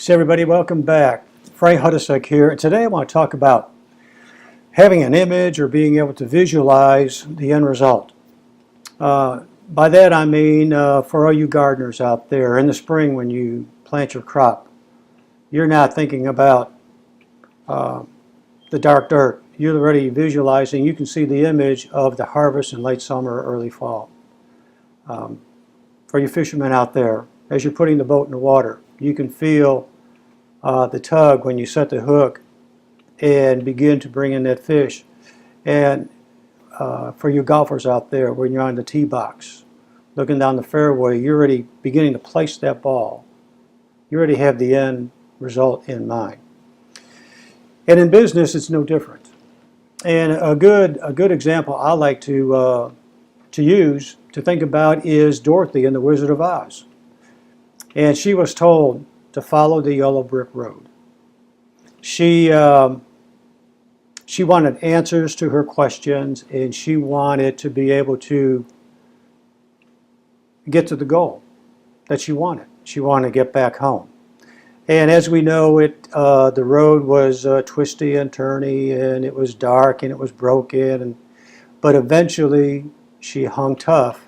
So everybody, welcome back. Frank Hudisek here, and today I want to talk about having an image or being able to visualize the end result. By that I mean for all you gardeners out there, in the spring when you plant your crop, you're not thinking about the dark dirt. You're already visualizing, you can see the image of the harvest in late summer or early fall. For you fishermen out there, as you're putting the boat in the water, you can feel the tug when you set the hook and begin to bring in that fish. And for you golfers out there, when you're on the tee box, looking down the fairway, you're already beginning to place that ball. You already have the end result in mind. And in business, it's no different. And a good example I like to use, to think about, is Dorothy in The Wizard of Oz. And she was told to follow the yellow brick road. She wanted answers to her questions, and she wanted to be able to get to the goal that she wanted. She wanted to get back home. And as we know, the road was twisty and turny, and it was dark, and it was broken. But eventually, she hung tough,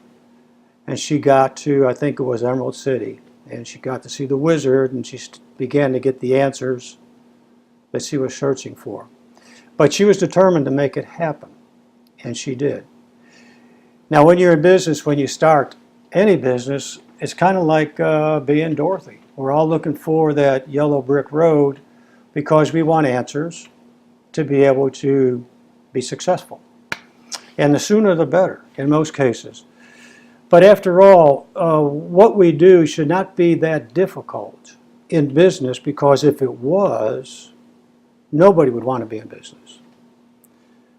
and she got to, I think it was Emerald City, and she got to see the wizard, and she began to get the answers that she was searching for. But she was determined to make it happen, and she did. Now, when you're in business, when you start any business, it's kind of like being Dorothy. We're all looking for that yellow brick road because we want answers to be able to be successful. And the sooner the better, in most cases. But after all, what we do should not be that difficult in business, because if it was, nobody would want to be in business.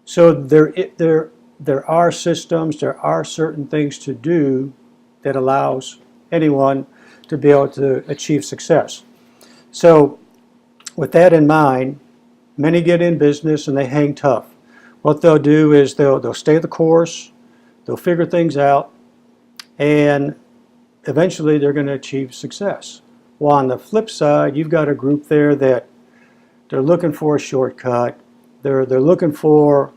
So there are systems, there are certain things to do that allows anyone to be able to achieve success. So with that in mind, many get in business and they hang tough. What they'll do is they'll stay the course, they'll figure things out, and eventually they're going to achieve success. While on the flip side, you've got a group there that they're looking for a shortcut, they're looking for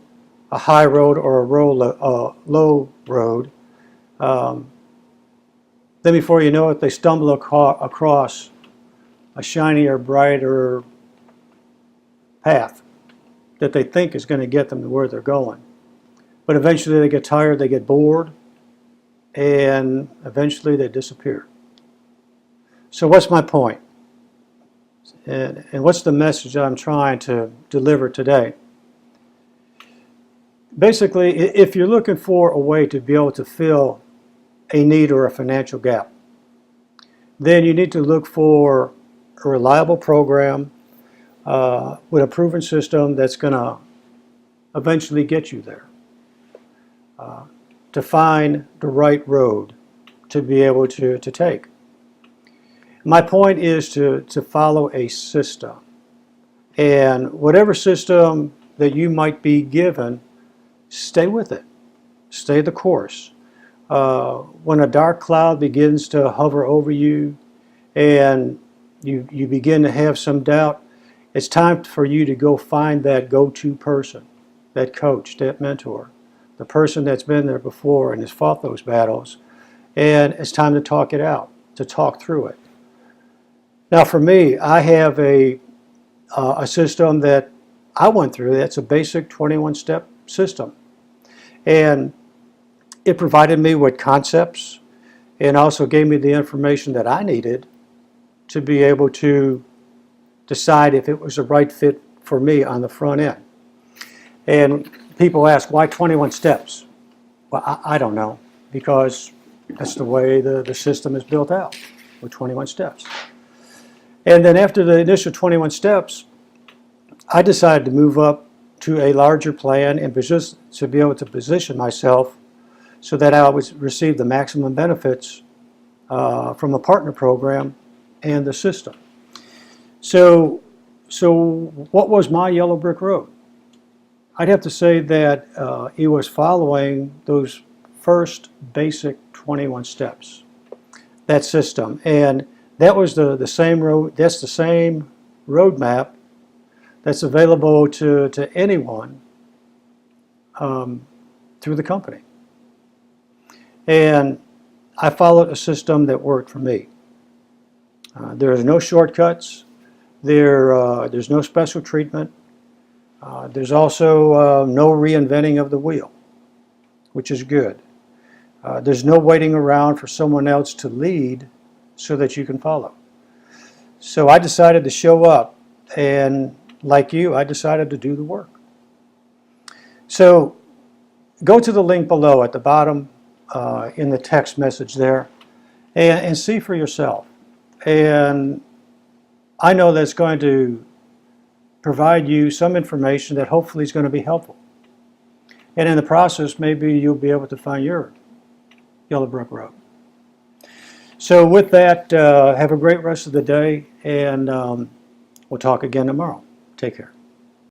a high road or a low road. Then before you know it, they stumble across a shinier, brighter path that they think is going to get them to where they're going. But eventually they get tired, they get bored, and eventually they disappear. So what's my point? And what's the message that I'm trying to deliver today? Basically, if you're looking for a way to be able to fill a need or a financial gap, then you need to look for a reliable program with a proven system that's going to eventually get you there. To find the right road to be able to take. My point is to follow a system. And whatever system that you might be given, stay with it. Stay the course. When a dark cloud begins to hover over you and you begin to have some doubt, it's time for you to go find that go-to person, that coach, that mentor, the person that's been there before and has fought those battles, and it's time to talk it out, to talk through it. Now for me, I have a system that I went through that's a basic 21-step system. And it provided me with concepts and also gave me the information that I needed to be able to decide if it was the right fit for me on the front end. And people ask, why 21 steps? Well, I don't know, because that's the way the system is built out, with 21 steps. And then after the initial 21 steps, I decided to move up to a larger plan and to be able to position myself so that I would receive the maximum benefits from a partner program and the system. So what was my yellow brick road? I'd have to say that it was following those first basic 21 steps, that system. And That was the same road. That's the same roadmap that's available to anyone through the company. And I followed a system that worked for me. There's no shortcuts. There's no special treatment. There's also no reinventing of the wheel, which is good. There's no waiting around for someone else to lead so that you can follow. So I decided to show up, and like you, I decided to do the work. So go to the link below at the bottom in the text message there and see for yourself. And I know that's going to provide you some information that hopefully is going to be helpful. And in the process, maybe you'll be able to find your Yellowbrook Road. So with that, have a great rest of the day, and we'll talk again tomorrow. Take care.